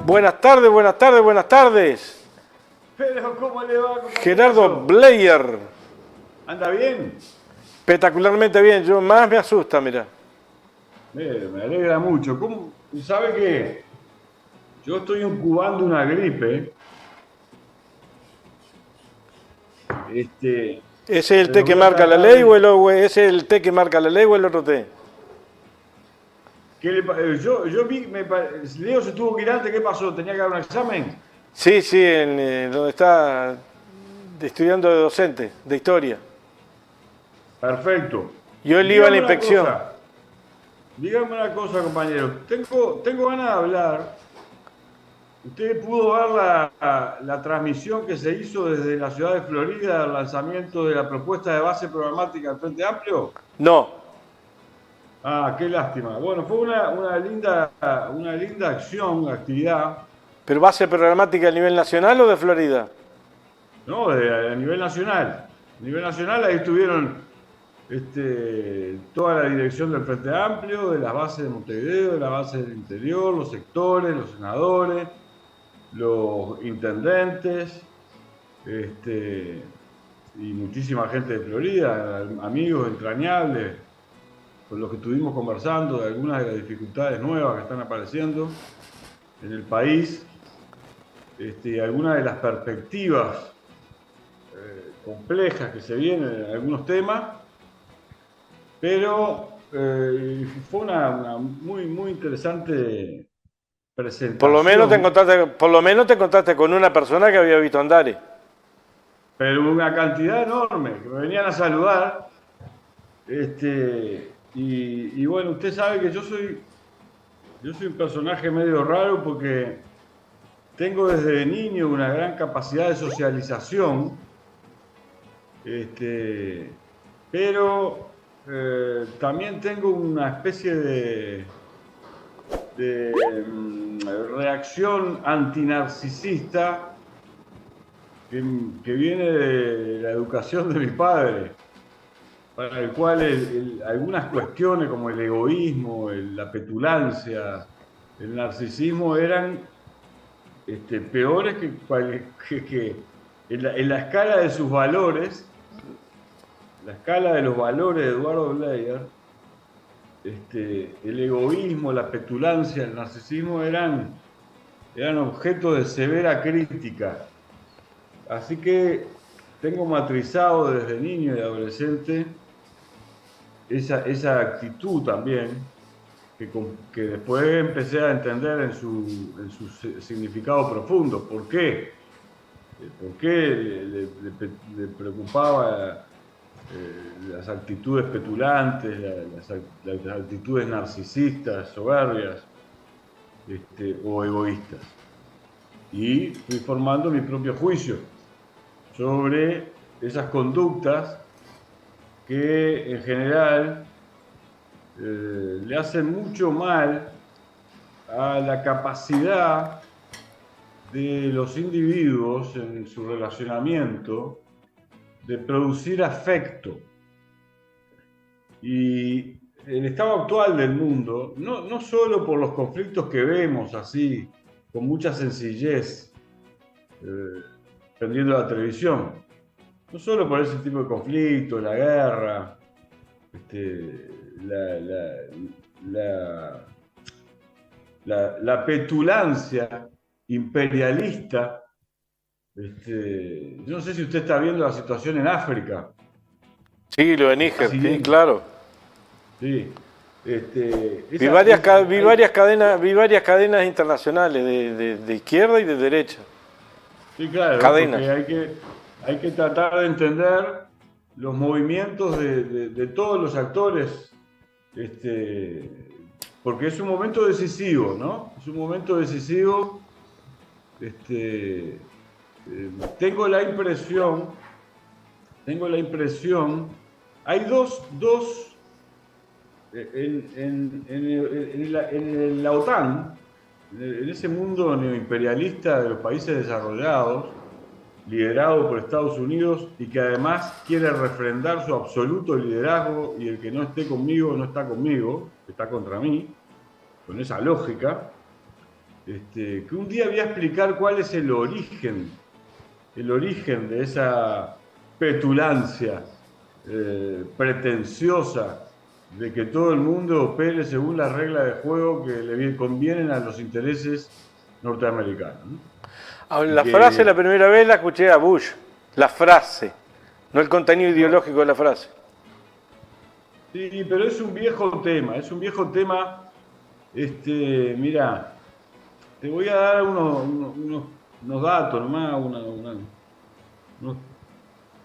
Buenas tardes, buenas tardes, buenas tardes. Pero, ¿cómo le va? Gerardo Bleyer. ¿Anda bien? Espectacularmente bien. Yo más me asusta, mira. Me alegra mucho. ¿Cómo? ¿Sabe qué? Yo estoy incubando una gripe. ¿Ese es el té Pero que voy a marca la tratar ley de... ese es el té que marca la ley o el otro té? Yo vi, Leo se tuvo que ir antes. ¿Qué pasó? ¿Tenía que dar un examen? Sí, sí, donde está estudiando de docente, de historia. Perfecto. Yo él iba a la Dígame una inspección. cosa. Dígame una cosa, compañero. Tengo ganas de hablar. ¿Usted pudo ver la transmisión que se hizo desde la ciudad de Florida al lanzamiento de la propuesta de base programática del Frente Amplio? No, Ah, qué lástima. Bueno, fue una linda actividad, pero base programática a nivel nacional o de Florida. ¿no? A nivel nacional. A nivel nacional ahí estuvieron toda la dirección del Frente Amplio, de las bases de Montevideo, de la base del interior, los sectores, los senadores, los intendentes, y muchísima gente de Florida, amigos entrañables, con los que estuvimos conversando de algunas de las dificultades nuevas que están apareciendo en el país, y algunas de las perspectivas complejas que se vienen en algunos temas, pero fue una muy interesante presentación, Por lo menos te encontraste con una persona que había visto Andares. pero una cantidad enorme que me venían a saludar. Y bueno, usted sabe que yo soy un personaje medio raro porque tengo desde niño una gran capacidad de socialización, pero también tengo una especie reacción antinarcisista que viene de la educación de mi padre, para el cual algunas cuestiones como el egoísmo, la petulancia, el narcisismo eran peores que en la escala de sus valores, la escala de los valores de Eduardo Bleyer, el egoísmo, la petulancia, el narcisismo eran objeto de severa crítica. Así que tengo matrizado desde niño y adolescente esa actitud también, que después empecé a entender en su significado profundo. ¿Por qué? ¿Por qué le preocupaba las actitudes petulantes, las actitudes narcisistas, soberbias, o egoístas? Y fui formando mi propio juicio sobre esas conductas que en general le hacen mucho mal a la capacidad de los individuos en su relacionamiento de producir afecto. Y el estado actual del mundo, no solo por los conflictos que vemos así, con mucha sencillez, prendiendo la televisión, no solo por ese tipo de conflictos, la guerra, la petulancia imperialista. Yo no sé si usted está viendo la situación en África. Sí, lo de Lo está Níger, sí, siguiendo. claro. Sí. Vi varias cadenas internacionales de izquierda y de derecha. Sí, claro, Cadenas. porque hay que tratar de entender los movimientos de todos los actores, porque es un momento decisivo, ¿no? Es un momento decisivo. Tengo la impresión, hay dos en la OTAN, en ese mundo neoimperialista de los países desarrollados, liderado por Estados Unidos y que además quiere refrendar su absoluto liderazgo, y el que no esté conmigo no está conmigo, está contra mí, con esa lógica. que un día voy a explicar cuál es el origen de esa petulancia pretenciosa de que todo el mundo opere según las reglas de juego que le convienen a los intereses norteamericanos, ¿no? La frase la primera vez la escuché a Bush, la frase, no el contenido ideológico de la frase. Sí, pero es un viejo tema, mira, te voy a dar unos datos nomás,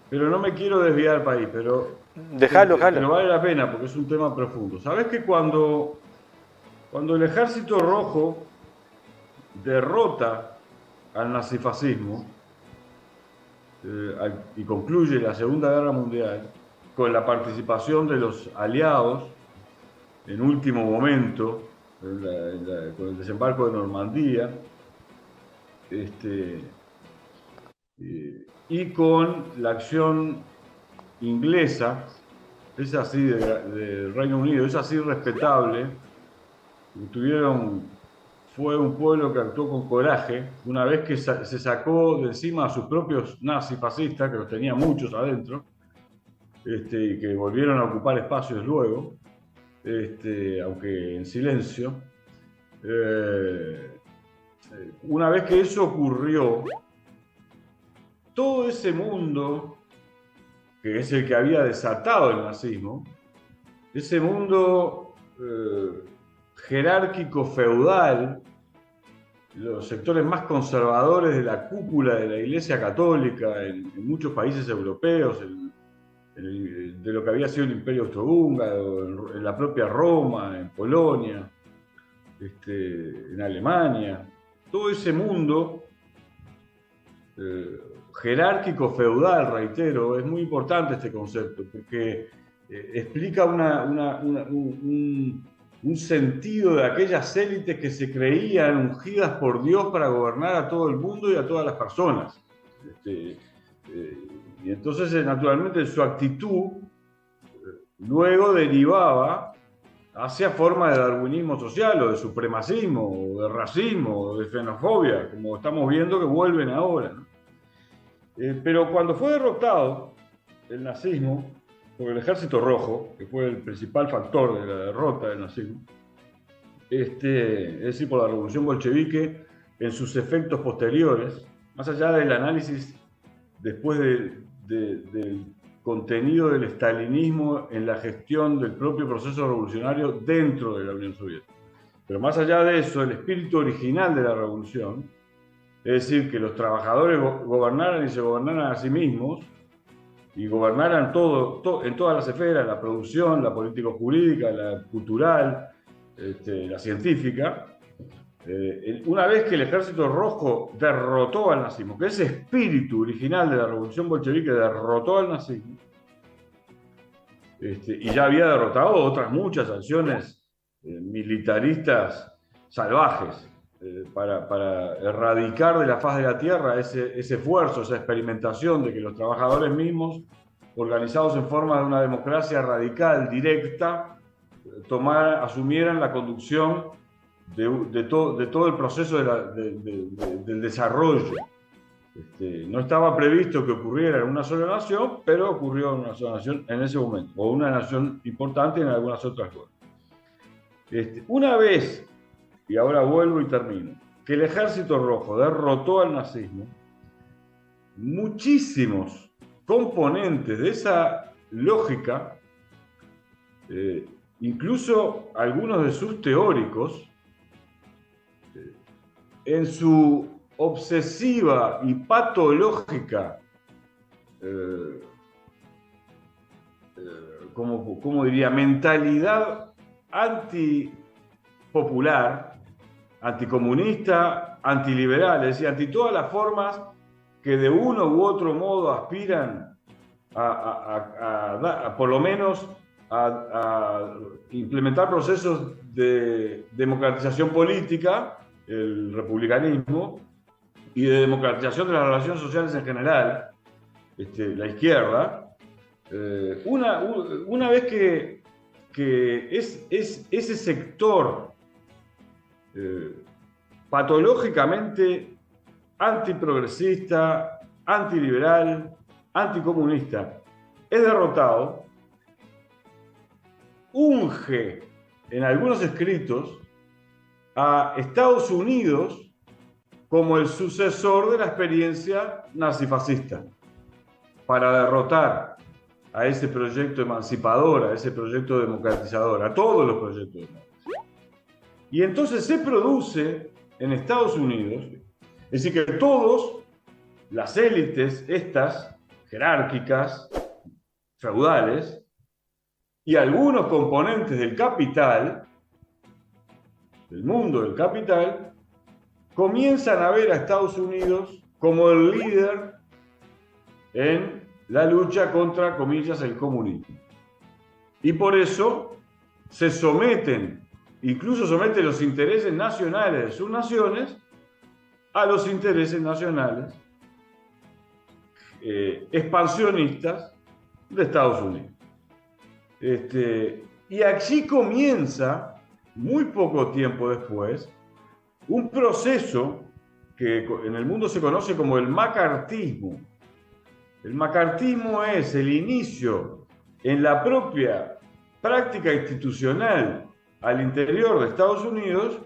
pero no me quiero desviar para ahí, pero Dejalo. vale la pena porque es un tema profundo. ¿Sabés que cuando el Ejército Rojo derrota al nazifascismo y concluye la Segunda Guerra Mundial con la participación de los aliados en último momento, con el desembarco de Normandía, y con la acción inglesa, es así de Reino Unido, es así respetable, fue un pueblo que actuó con coraje, una vez que se sacó de encima a sus propios nazifascistas, que los tenía muchos adentro, y que volvieron a ocupar espacios luego, aunque en silencio. Una vez que eso ocurrió, todo ese mundo, que es el que había desatado el nazismo, ese mundo jerárquico feudal, los sectores más conservadores de la cúpula de la Iglesia Católica en muchos países europeos, de lo que había sido el Imperio Austrohúngaro, en la propia Roma, en Polonia, en Alemania, todo ese mundo jerárquico feudal, reitero, es muy importante este concepto, porque explica un sentido de aquellas élites que se creían ungidas por Dios para gobernar a todo el mundo y a todas las personas. Y entonces, naturalmente, su actitud luego derivaba hacia forma de darwinismo social, o de supremacismo, o de racismo, o de xenofobia, como estamos viendo que vuelven ahora, ¿no? Pero cuando fue derrotado el nazismo por el Ejército Rojo, que fue el principal factor de la derrota del nazismo, es decir, por la revolución bolchevique en sus efectos posteriores, más allá del análisis después del contenido del estalinismo en la gestión del propio proceso revolucionario dentro de la Unión Soviética. Pero más allá de eso, el espíritu original de la revolución, es decir, que los trabajadores gobernaran y se gobernaran a sí mismos, y gobernaran en todas las esferas, la producción, la político-jurídica, la cultural, la científica. Una vez que el Ejército Rojo derrotó al nazismo, que ese espíritu original de la revolución bolchevique derrotó al nazismo, y ya había derrotado otras muchas acciones militaristas salvajes para erradicar de la faz de la tierra ese esfuerzo, esa experimentación de que los trabajadores mismos, organizados en forma de una democracia radical, directa, asumieran la conducción de todo el proceso del desarrollo. No estaba previsto que ocurriera en una sola nación, pero ocurrió en una sola nación en ese momento, o una nación importante en algunas otras cosas. Una vez, y ahora vuelvo y termino, que el Ejército Rojo derrotó al nazismo, muchísimos componentes de esa lógica, incluso algunos de sus teóricos, en su obsesiva y patológica, como diría, mentalidad antipopular, anticomunista, antiliberal, es decir, anti todas las formas que de uno u otro modo aspiran por lo menos a implementar procesos de democratización política, el republicanismo, y de democratización de las relaciones sociales en general, la izquierda. Una vez que ese sector patológicamente antiprogresista, antiliberal, anticomunista, es derrotado, unge en algunos escritos a Estados Unidos como el sucesor de la experiencia nazifascista para derrotar a ese proyecto emancipador, a ese proyecto democratizador, a todos los proyectos democráticos. Y entonces se produce en Estados Unidos, es decir, que todos, las élites estas, jerárquicas, feudales, y algunos componentes del capital, del mundo del capital, comienzan a ver a Estados Unidos como el líder en la lucha contra, comillas, el comunismo. Y por eso se someten, incluso someten los intereses nacionales de sus naciones a los intereses nacionales expansionistas de Estados Unidos. Y allí comienza, muy poco tiempo después, un proceso que en el mundo se conoce como el macartismo. El macartismo es el inicio en la propia práctica institucional al interior de Estados Unidos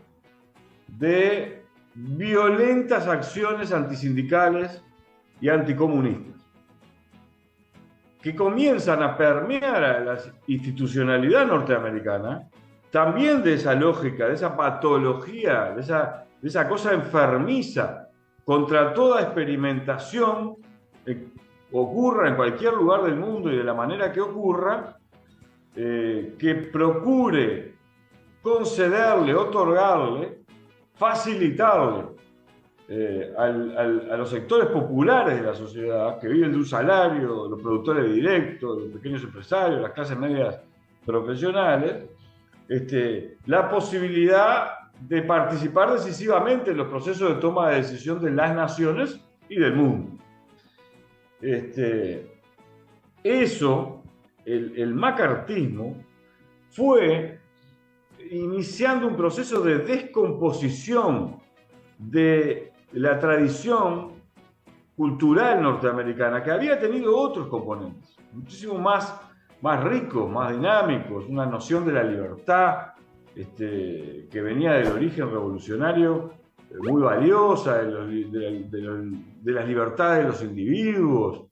de violentas acciones antisindicales y anticomunistas, que comienzan a permear a la institucionalidad norteamericana, también de esa lógica, de esa patología, de esa cosa enfermiza contra toda experimentación ocurra en cualquier lugar del mundo y de la manera que ocurra, que procure concederle, otorgarle, facilitarle a los sectores populares de la sociedad que viven de un salario, los productores directos, los pequeños empresarios, las clases medias profesionales, la posibilidad de participar decisivamente en los procesos de toma de decisión de las naciones y del mundo. Eso, el macartismo, fue iniciando un proceso de descomposición de la tradición cultural norteamericana, que había tenido otros componentes, muchísimo más ricos, más dinámicos, una noción de la libertad que venía del origen revolucionario, muy valiosa, de las libertades de los individuos,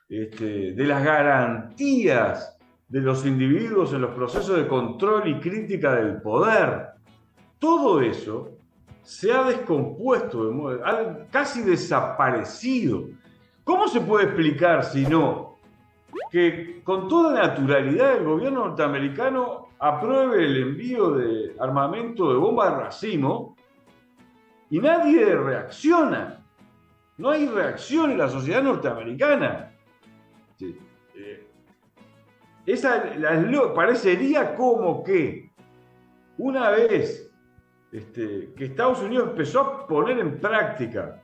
de las garantías de los individuos en los procesos de control y crítica del poder. Todo eso se ha descompuesto, ha casi desaparecido. ¿Cómo se puede explicar si no que con toda naturalidad el gobierno norteamericano apruebe el envío de armamento de bomba de racimo y nadie reacciona? No hay reacción en la sociedad norteamericana. Parecería como que una vez que Estados Unidos empezó a poner en práctica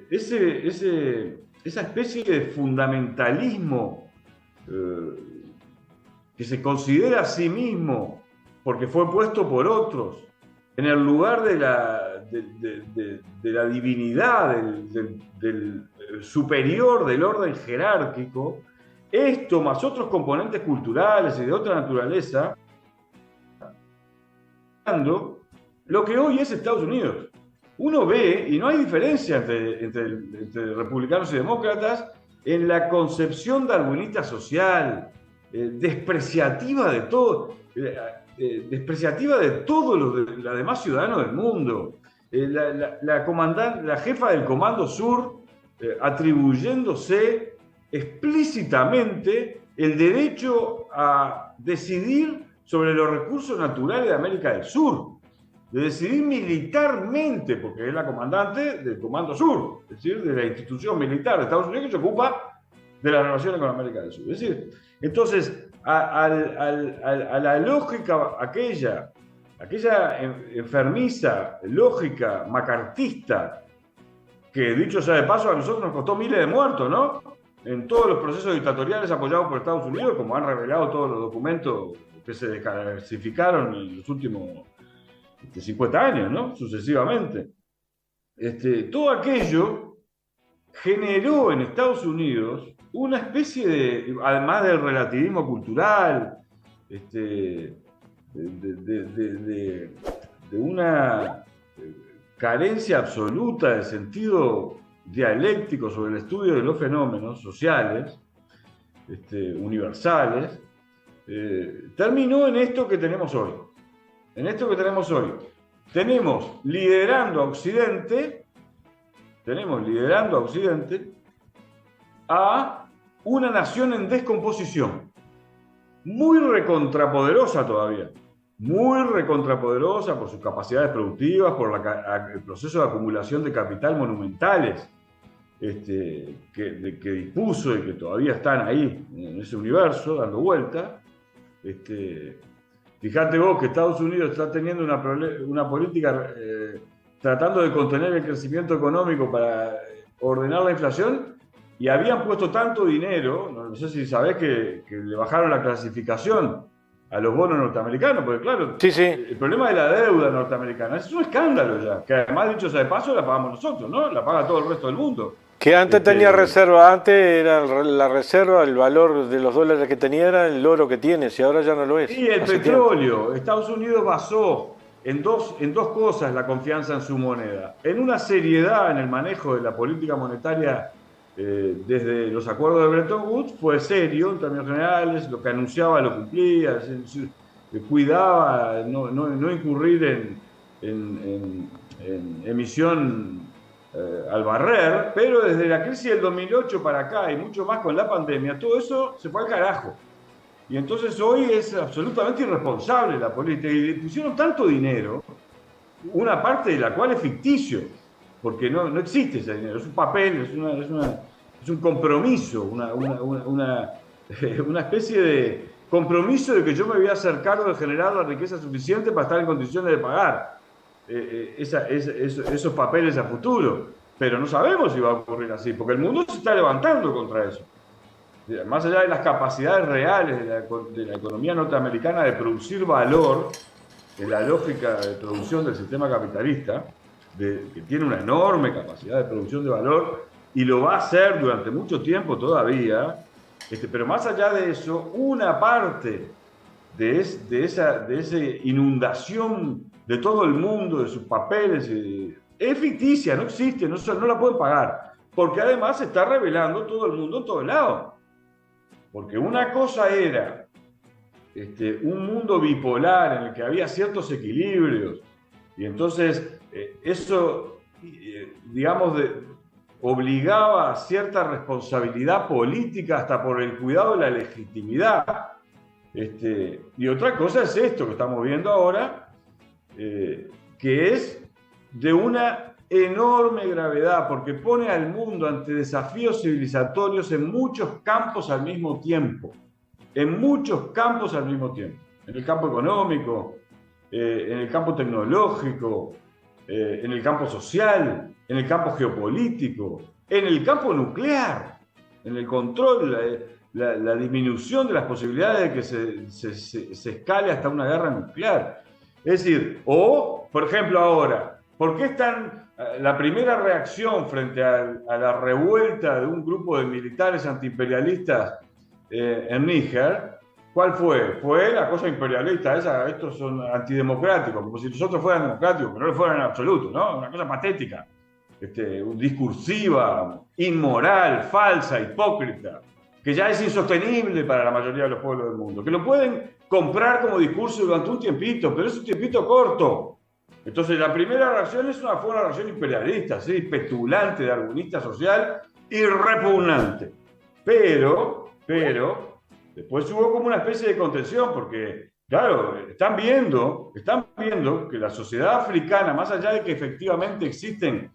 esa especie de fundamentalismo que se considera a sí mismo porque fue puesto por otros en el lugar de la divinidad, del superior del orden jerárquico, esto más otros componentes culturales y de otra naturaleza, lo que hoy es Estados Unidos. Uno ve, y no hay diferencia entre republicanos y demócratas, en la concepción darwinista social, despreciativa de todo, los demás ciudadanos del mundo. La jefa del Comando Sur atribuyéndose explícitamente el derecho a decidir sobre los recursos naturales de América del Sur, de decidir militarmente, porque es la comandante del Comando Sur, es decir, de la institución militar de Estados Unidos que se ocupa de las relaciones con América del Sur. Es decir, entonces, a la lógica aquella enfermiza, lógica macartista, que dicho sea de paso a nosotros nos costó miles de muertos, ¿no? En todos los procesos dictatoriales apoyados por Estados Unidos, como han revelado todos los documentos que se desclasificaron en los últimos 50 años, ¿no? Sucesivamente. Todo aquello generó en Estados Unidos una especie de, además del relativismo cultural, de una carencia absoluta de sentido dialéctico sobre el estudio de los fenómenos sociales, universales, terminó en esto que tenemos hoy. Tenemos liderando a Occidente a una nación en descomposición, muy recontrapoderosa todavía, muy recontrapoderosa por sus capacidades productivas, por el proceso de acumulación de capital monumentales que dispuso y que todavía están ahí en ese universo dando vuelta. Fíjate vos que Estados Unidos está teniendo una política tratando de contener el crecimiento económico para ordenar la inflación, y habían puesto tanto dinero, no sé si sabés que le bajaron la clasificación a los bonos norteamericanos, porque claro, Sí, sí. el problema de la deuda norteamericana es un escándalo ya, que además, dicho sea de paso, la pagamos nosotros, ¿no? La paga todo el resto del mundo. Que antes tenía reserva, antes era la reserva, el valor de los dólares que tenía era el oro que tienes, y ahora ya no lo es. Y el petróleo. Estados Unidos basó en dos cosas la confianza en su moneda. En una seriedad en el manejo de la política monetaria desde los acuerdos de Bretton Woods, fue serio en términos generales, lo que anunciaba lo cumplía, cuidaba no incurrir en emisión al barrer, pero desde la crisis del 2008 para acá y mucho más con la pandemia, todo eso se fue al carajo. Y entonces hoy es absolutamente irresponsable la política, y le pusieron tanto dinero, una parte de la cual es ficticio, porque no existe ese dinero, es un papel, es un compromiso, una especie de compromiso de que yo me voy a hacer cargo de generar la riqueza suficiente para estar en condiciones de pagar esos papeles a futuro. Pero no sabemos si va a ocurrir así, porque el mundo se está levantando contra eso. Más allá de las capacidades reales de la economía norteamericana de producir valor, en la lógica de producción del sistema capitalista, que tiene una enorme capacidad de producción de valor y lo va a hacer durante mucho tiempo todavía, pero más allá de eso, una parte de esa inundación de todo el mundo, de sus papeles, es ficticia, no existe, no la pueden pagar, porque además se está revelando todo el mundo en todos lados. Porque una cosa era un mundo bipolar en el que había ciertos equilibrios, y entonces eso, digamos, obligaba a cierta responsabilidad política hasta por el cuidado de la legitimidad. Y otra cosa es esto que estamos viendo ahora, que es de una enorme gravedad, porque pone al mundo ante desafíos civilizatorios en muchos campos al mismo tiempo. En muchos campos al mismo tiempo. En el campo económico, en el campo tecnológico, en el campo social, en el campo geopolítico, en el campo nuclear, en el control, la disminución de las posibilidades de que se escale hasta una guerra nuclear. Es decir, por ejemplo ahora, ¿por qué la primera reacción frente a la revuelta de un grupo de militares antiimperialistas en Níger? ¿Cuál fue? Fue la cosa imperialista, estos son antidemocráticos, como si nosotros fueran democráticos, pero no lo fueran en absoluto, ¿no? Una cosa patética, discursiva, inmoral, falsa, hipócrita, que ya es insostenible para la mayoría de los pueblos del mundo, que lo pueden comprar como discurso durante un tiempito, pero es un tiempito corto. Entonces la primera reacción fue una reacción imperialista, ¿sí? Petulante, darwinista social y repugnante. Pero después hubo como una especie de contención, porque, claro, están viendo que la sociedad africana, más allá de que efectivamente existen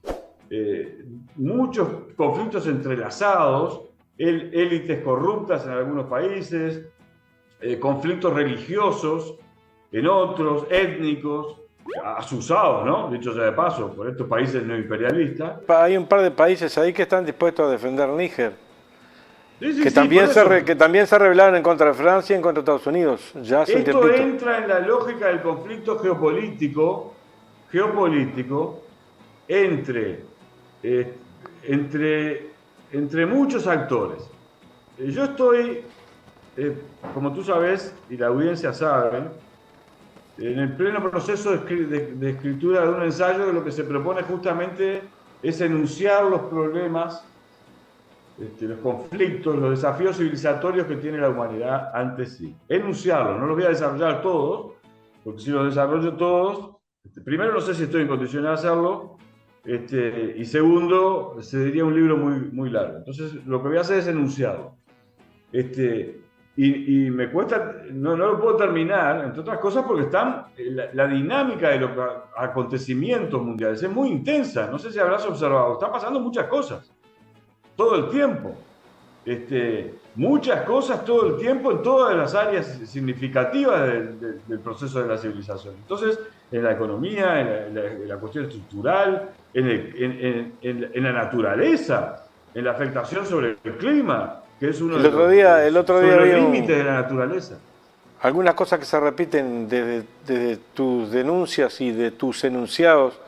muchos conflictos entrelazados, élites corruptas en algunos países, conflictos religiosos en otros, étnicos, asusados, ¿no? Dicho sea de paso, por estos países no imperialistas. Hay un par de países ahí que están dispuestos a defender Níger. Sí, que también se rebelaron en contra de Francia y en contra de Estados Unidos. Ya hace Esto entra en la lógica del conflicto geopolítico geopolítico entre, eh, entre muchos actores. Yo estoy, como tú sabes, y la audiencia sabe, en el pleno proceso de escritura de un ensayo, que lo que se propone justamente es enunciar los problemas, los conflictos, los desafíos civilizatorios que tiene la humanidad ante sí. Enunciarlos, no los voy a desarrollar todos, porque si los desarrollo todos, primero no sé si estoy en condiciones de hacerlo, y segundo, sería un libro muy largo. Entonces, lo que voy a hacer es enunciarlo. Y me cuesta, no lo puedo terminar, entre otras cosas porque la dinámica de los acontecimientos mundiales es muy intensa. No sé si habrás observado, están pasando muchas cosas todo el tiempo. Muchas cosas todo el tiempo en todas las áreas significativas del proceso de la civilización. Entonces, en la economía, en la cuestión estructural, en la naturaleza, en la afectación sobre el clima, que es uno el otro día de había los límites de la naturaleza. Algunas cosas que se repiten desde tus denuncias y de tus enunciados.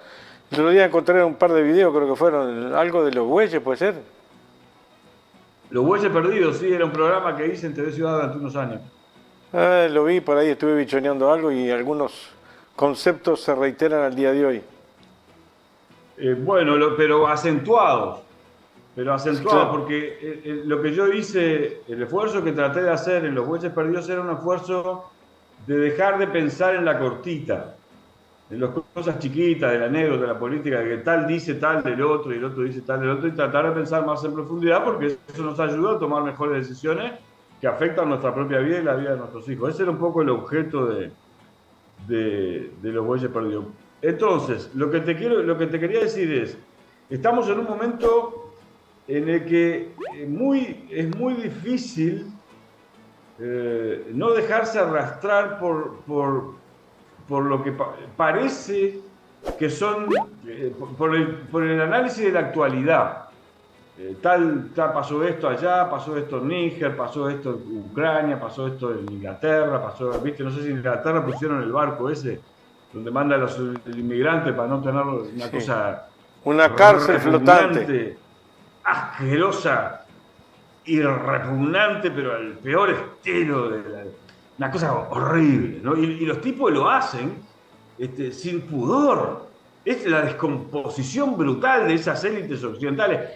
El otro día encontré un par de videos, creo que fueron algo de los bueyes, ¿puede ser? Los bueyes perdidos, sí, era un programa que hice en TV Ciudad durante unos años. Lo vi por ahí, estuve bichoneando algo y algunos conceptos se reiteran al día de hoy. Bueno, pero acentuados. Pero acentuados, Claro. porque lo que yo hice, el esfuerzo que traté de hacer en Los Bueyes Perdidos era un esfuerzo de dejar de pensar en la cortita, en las cosas chiquitas, de la anécdota, de la política, de que tal dice tal del otro y el otro dice tal del otro, y tratar de pensar más en profundidad, porque eso nos ayuda a tomar mejores decisiones que afectan nuestra propia vida y la vida de nuestros hijos. Ese era un poco el objeto de Los Bueyes Perdidos. Entonces, lo que te quería decir es, estamos en un momento en el que es muy difícil no dejarse arrastrar por lo que parece que son, por el análisis de la actualidad. Pasó esto allá, pasó esto en Níger, pasó esto en Ucrania, pasó esto en Inglaterra, ¿viste? No sé si en Inglaterra pusieron el barco ese, donde manda a los inmigrantes para no tener una cosa... Una cárcel flotante. Asquerosa y repugnante, pero al peor estilo, una cosa horrible, ¿no? Y los tipos lo hacen sin pudor. Es la descomposición brutal de esas élites occidentales.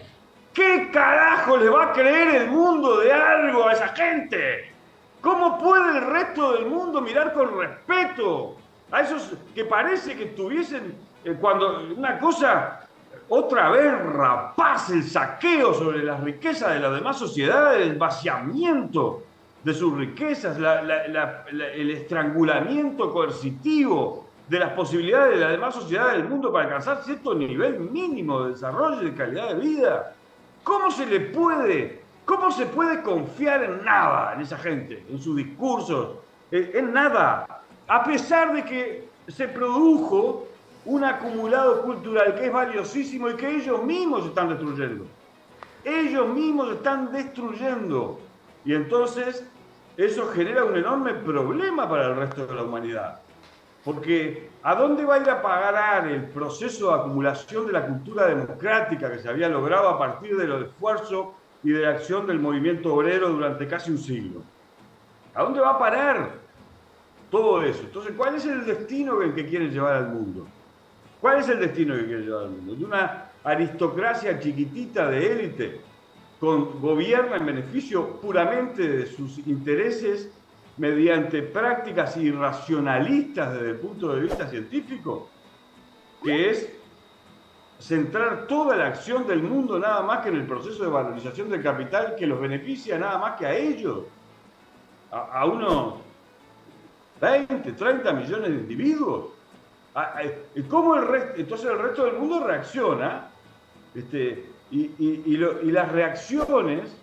¿Qué carajo le va a creer el mundo de algo a esa gente? ¿Cómo puede el resto del mundo mirar con respeto a esos que parece que tuviesen, cuando una cosa... Otra vez rapaz, el saqueo sobre las riquezas de las demás sociedades, el vaciamiento de sus riquezas, el estrangulamiento coercitivo de las posibilidades de las demás sociedades del mundo para alcanzar cierto nivel mínimo de desarrollo y de calidad de vida. ¿Cómo se puede confiar en nada en esa gente, en sus discursos, en nada? A pesar de que se produjo un acumulado cultural que es valiosísimo y que ellos mismos están destruyendo. Ellos mismos están destruyendo. Y entonces eso genera un enorme problema para el resto de la humanidad. Porque ¿a dónde va a ir a parar el proceso de acumulación de la cultura democrática que se había logrado a partir de los esfuerzos y de la acción del movimiento obrero durante casi un siglo? ¿A dónde va a parar todo eso? Entonces, ¿cuál es el destino que quieren llevar al mundo? ¿Cuál es el destino que quiere llevar al mundo? De una aristocracia chiquitita de élite gobierna en beneficio puramente de sus intereses mediante prácticas irracionalistas desde el punto de vista científico, que es centrar toda la acción del mundo nada más que en el proceso de valorización del capital que los beneficia nada más que a ellos, a unos 20, 30 millones de individuos. ¿Cómo entonces el resto del mundo reacciona? Y las reacciones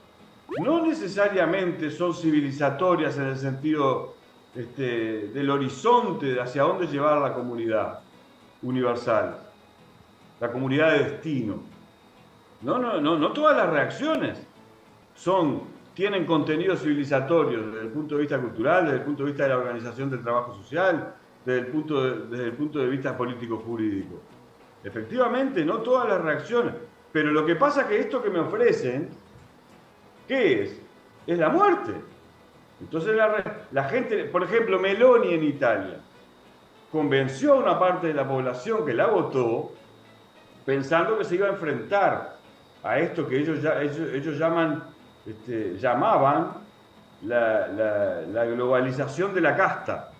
no necesariamente son civilizatorias en el sentido del horizonte de hacia dónde llevar la comunidad universal, la comunidad de destino. No todas las reacciones tienen contenidos civilizatorios desde el punto de vista cultural, desde el punto de vista de la organización del trabajo social, desde el punto de vista político-jurídico. Efectivamente, no todas las reacciones, pero lo que pasa es que esto que me ofrecen, ¿qué es? Es la muerte. Entonces la gente, por ejemplo, Meloni en Italia, convenció a una parte de la población que la votó pensando que se iba a enfrentar a esto que ellos llamaban la globalización de la casta.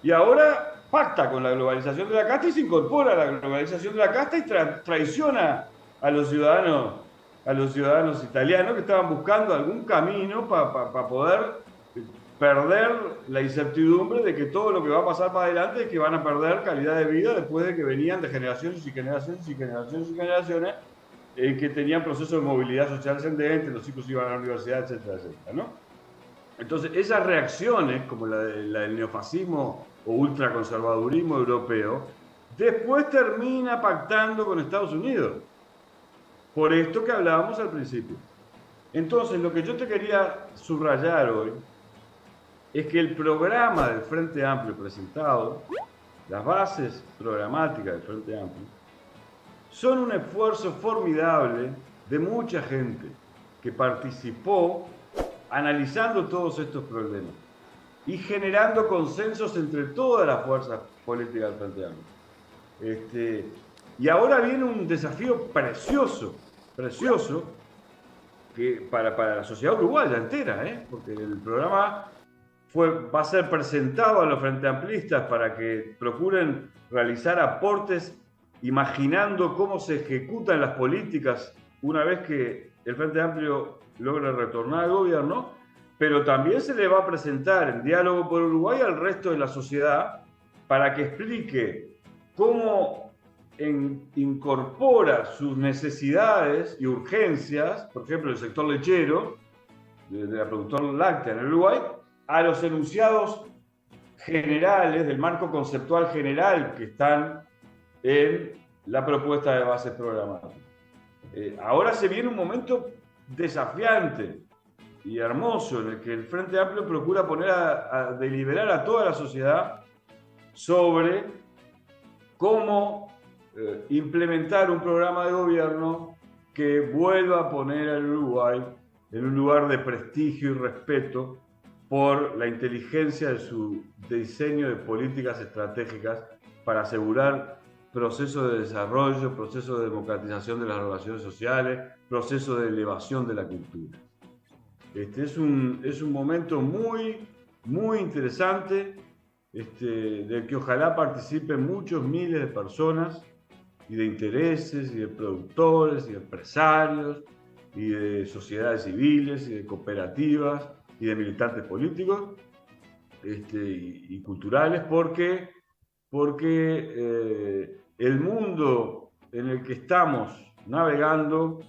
Y ahora pacta con la globalización de la casta y se incorpora a la globalización de la casta y traiciona a los ciudadanos italianos que estaban buscando algún camino para poder perder la incertidumbre de que todo lo que va a pasar para adelante es que van a perder calidad de vida después de que venían de generaciones y generaciones y generaciones y generaciones que tenían procesos de movilidad social ascendente, los chicos iban a la universidad, etcétera, etcétera, ¿no? Entonces, esas reacciones, como la del neofascismo o ultraconservadurismo europeo, después termina pactando con Estados Unidos. Por esto que hablábamos al principio. Entonces, lo que yo te quería subrayar hoy es que el programa del Frente Amplio presentado, las bases programáticas del Frente Amplio, son un esfuerzo formidable de mucha gente que participó analizando todos estos problemas y generando consensos entre todas las fuerzas políticas del Frente Amplio. Y ahora viene un desafío precioso que para la sociedad uruguaya entera, porque el programa va a ser presentado a los frente amplistas para que procuren realizar aportes imaginando cómo se ejecutan las políticas una vez que el Frente Amplio logre retornar al gobierno, pero también se le va a presentar en Diálogo por Uruguay al resto de la sociedad para que explique cómo incorpora sus necesidades y urgencias, por ejemplo, el sector lechero, de la productora láctea en el Uruguay, a los enunciados generales del marco conceptual general que están en la propuesta de bases programáticas. Ahora se viene un momento desafiante y hermoso en el que el Frente Amplio procura poner a deliberar a toda la sociedad sobre cómo implementar un programa de gobierno que vuelva a poner al Uruguay en un lugar de prestigio y respeto por la inteligencia de su diseño de políticas estratégicas para asegurar procesos de desarrollo, procesos de democratización de las relaciones sociales, procesos de elevación de la cultura. Es un momento muy, muy interesante, del que ojalá participen muchos miles de personas y de intereses y de productores y de empresarios y de sociedades civiles y de cooperativas y de militantes políticos y culturales, porque el mundo en el que estamos navegando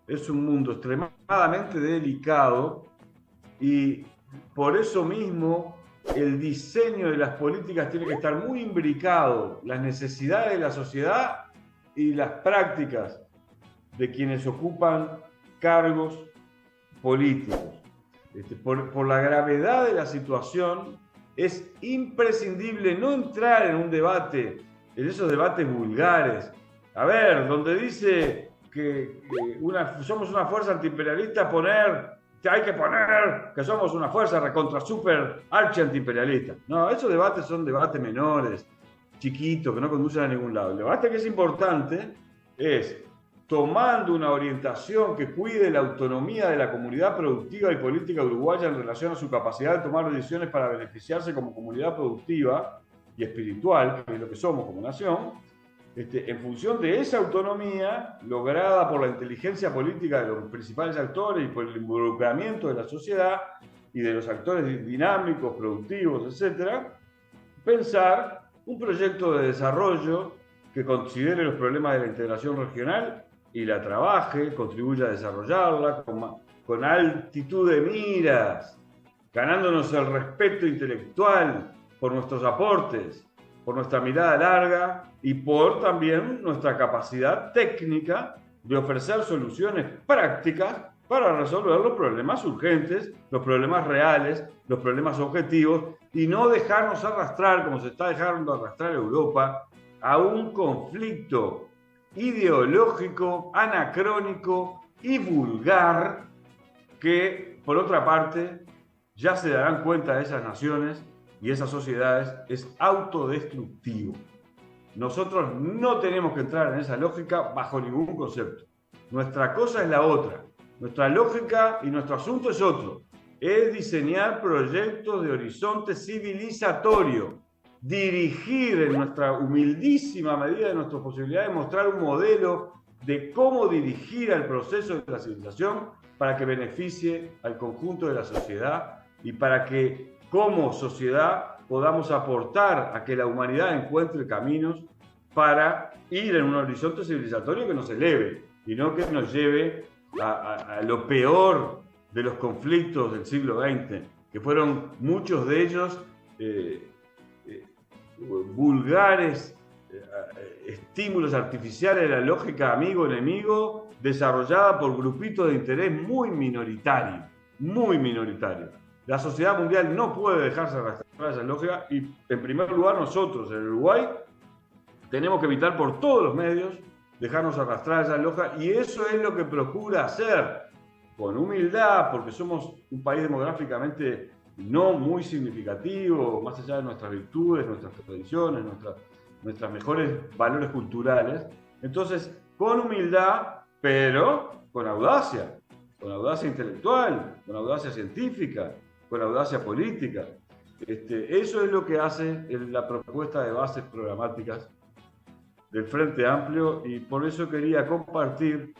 es un mundo extremadamente delicado y por eso mismo el diseño de las políticas tiene que estar muy imbricado, las necesidades de la sociedad y las prácticas de quienes ocupan cargos políticos. Por la gravedad de la situación, es imprescindible no entrar en un debate, en esos debates vulgares. A ver, donde dice que somos una fuerza antiimperialista, hay que poner que somos una fuerza recontra super archi antiimperialista. No, esos debates son debates menores, chiquitos, que no conducen a ningún lado. El debate que es importante es tomando una orientación que cuide la autonomía de la comunidad productiva y política uruguaya en relación a su capacidad de tomar decisiones para beneficiarse como comunidad productiva y espiritual, que es lo que somos como nación, en función de esa autonomía lograda por la inteligencia política de los principales actores y por el involucramiento de la sociedad y de los actores dinámicos, productivos, etc., pensar un proyecto de desarrollo que considere los problemas de la integración regional y la trabaje, contribuya a desarrollarla con altitud de miras, ganándonos el respeto intelectual por nuestros aportes, por nuestra mirada larga y por también nuestra capacidad técnica de ofrecer soluciones prácticas para resolver los problemas urgentes, los problemas reales, los problemas objetivos, y no dejarnos arrastrar, como se está dejando arrastrar Europa, a un conflicto ideológico, anacrónico y vulgar que, por otra parte, ya se darán cuenta de esas naciones y esas sociedades, es autodestructivo. Nosotros no tenemos que entrar en esa lógica bajo ningún concepto. Nuestra cosa es la otra. Nuestra lógica y nuestro asunto es otro. Es diseñar proyectos de horizonte civilizatorio. Dirigir en nuestra humildísima medida de nuestras posibilidades, mostrar un modelo de cómo dirigir el proceso de la civilización para que beneficie al conjunto de la sociedad y para que como sociedad podamos aportar a que la humanidad encuentre caminos para ir en un horizonte civilizatorio que nos eleve y no que nos lleve a lo peor de los conflictos del siglo XX, que fueron muchos de ellos vulgares estímulos artificiales de la lógica amigo-enemigo desarrollada por grupitos de interés muy minoritarios, muy minoritarios. La sociedad mundial no puede dejarse arrastrar a esa lógica y, en primer lugar, nosotros en el Uruguay tenemos que evitar por todos los medios dejarnos arrastrar a esa lógica, y eso es lo que procura hacer con humildad, porque somos un país demográficamente no muy significativo, más allá de nuestras virtudes, nuestras tradiciones, nuestros mejores valores culturales. Entonces, con humildad, pero con audacia intelectual, con audacia científica, con audacia política. Eso es lo que hace la propuesta de bases programáticas del Frente Amplio, y por eso quería compartir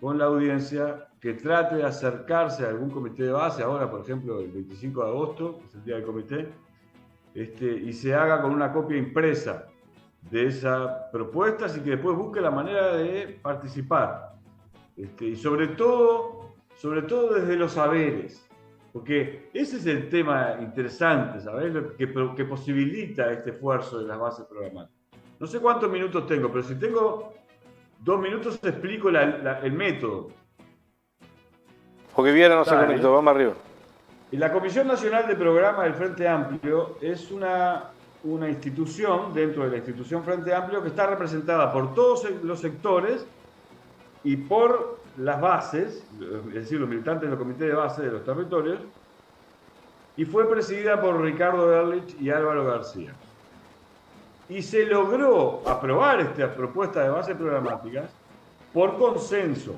con la audiencia que trate de acercarse a algún comité de base, ahora por ejemplo el 25 de agosto, que es el día del comité, y se haga con una copia impresa de esas propuestas y que después busque la manera de participar. Y sobre todo desde los saberes, porque ese es el tema interesante, ¿sabes? Que posibilita este esfuerzo de las bases programáticas. No sé cuántos minutos tengo, pero si tengo 2 minutos te explico el método. Porque viera no sé minutos, vamos arriba. Y la Comisión Nacional de Programa del Frente Amplio es una institución dentro de la institución Frente Amplio que está representada por todos los sectores y por las bases, es decir, los militantes de los comités de base de los territorios, y fue presidida por Ricardo Ehrlich y Álvaro García. Y se logró aprobar esta propuesta de bases programáticas por consenso.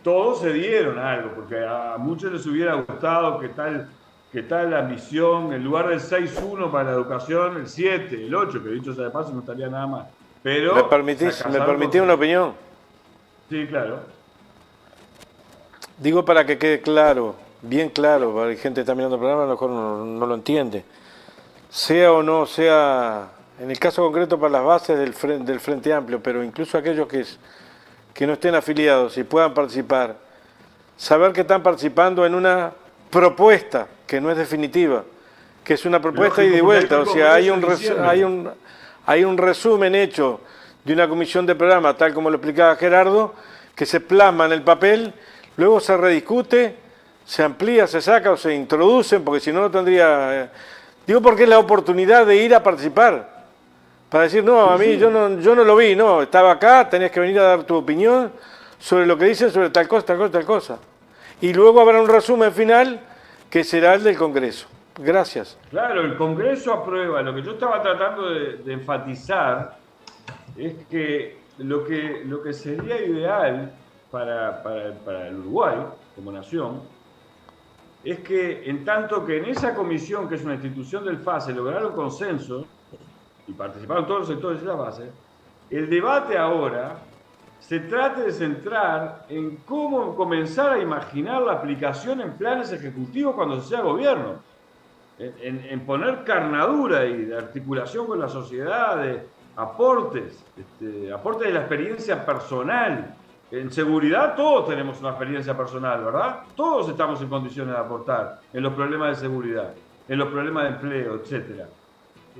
Todos se dieron algo, porque a muchos les hubiera gustado que tal ambición, en lugar del 6-1 para la educación, el 7, el 8, que dicho sea de paso no estaría nada mal. Pero ¿Me permitís una opinión? Sí, claro. Digo para que quede claro, bien claro, para que gente que está mirando el programa a lo mejor no lo entiende. Sea o no sea, en el caso concreto para las bases del Frente Amplio, pero incluso aquellos que no estén afiliados y puedan participar, saber que están participando en una propuesta que no es definitiva, que es una propuesta ida y vuelta, o sea, hay un resumen hecho de una comisión de programa, tal como lo explicaba Gerardo, que se plasma en el papel, luego se rediscute, se amplía, se saca o se introducen, porque si no, no tendría... Digo porque es la oportunidad de ir a participar. Para decir, no, a mí yo no lo vi, no, estaba acá, tenías que venir a dar tu opinión sobre lo que dicen sobre tal cosa, tal cosa, tal cosa. Y luego habrá un resumen final que será el del Congreso. Gracias. Claro, el Congreso aprueba. Lo que yo estaba tratando de enfatizar es que lo que sería ideal para el Uruguay como nación es que en tanto que en esa comisión, que es una institución del FASE, lograron consenso y participaron todos los sectores de la base, el debate ahora se trate de centrar en cómo comenzar a imaginar la aplicación en planes ejecutivos cuando se sea gobierno, en poner carnadura y de articulación con la sociedad, de aportes de la experiencia personal. En seguridad todos tenemos una experiencia personal, ¿verdad? Todos estamos en condiciones de aportar en los problemas de seguridad, en los problemas de empleo, etcétera.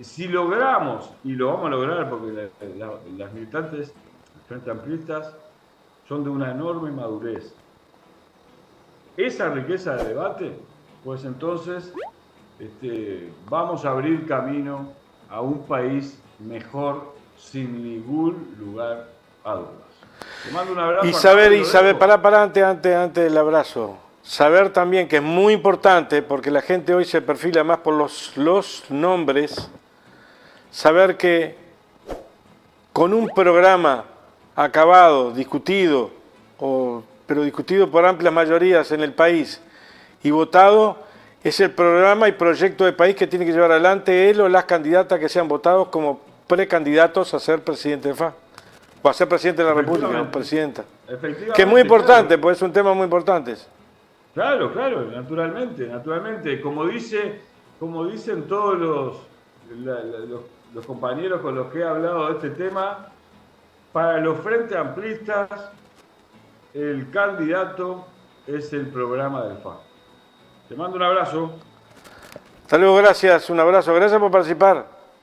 Si logramos, y lo vamos a lograr porque las militantes frente amplistas son de una enorme madurez, esa riqueza de debate, pues entonces vamos a abrir camino a un país mejor sin ningún lugar a dudas. Te mando un abrazo. Y saber, para antes del abrazo. Saber también que es muy importante, porque la gente hoy se perfila más por los nombres, saber que con un programa acabado, discutido, pero discutido por amplias mayorías en el país y votado, es el programa y proyecto de país que tiene que llevar adelante él o las candidatas que sean votados como precandidatos a ser presidente de FA, o a ser presidente de la República, o presidenta. Que es muy importante, claro. Pues es un tema muy importante. Claro, claro, naturalmente. Como dicen todos los compañeros con los que he hablado de este tema, para los frentes amplistas, el candidato es el programa del FA. Te mando un abrazo. Hasta luego, gracias, un abrazo, gracias por participar.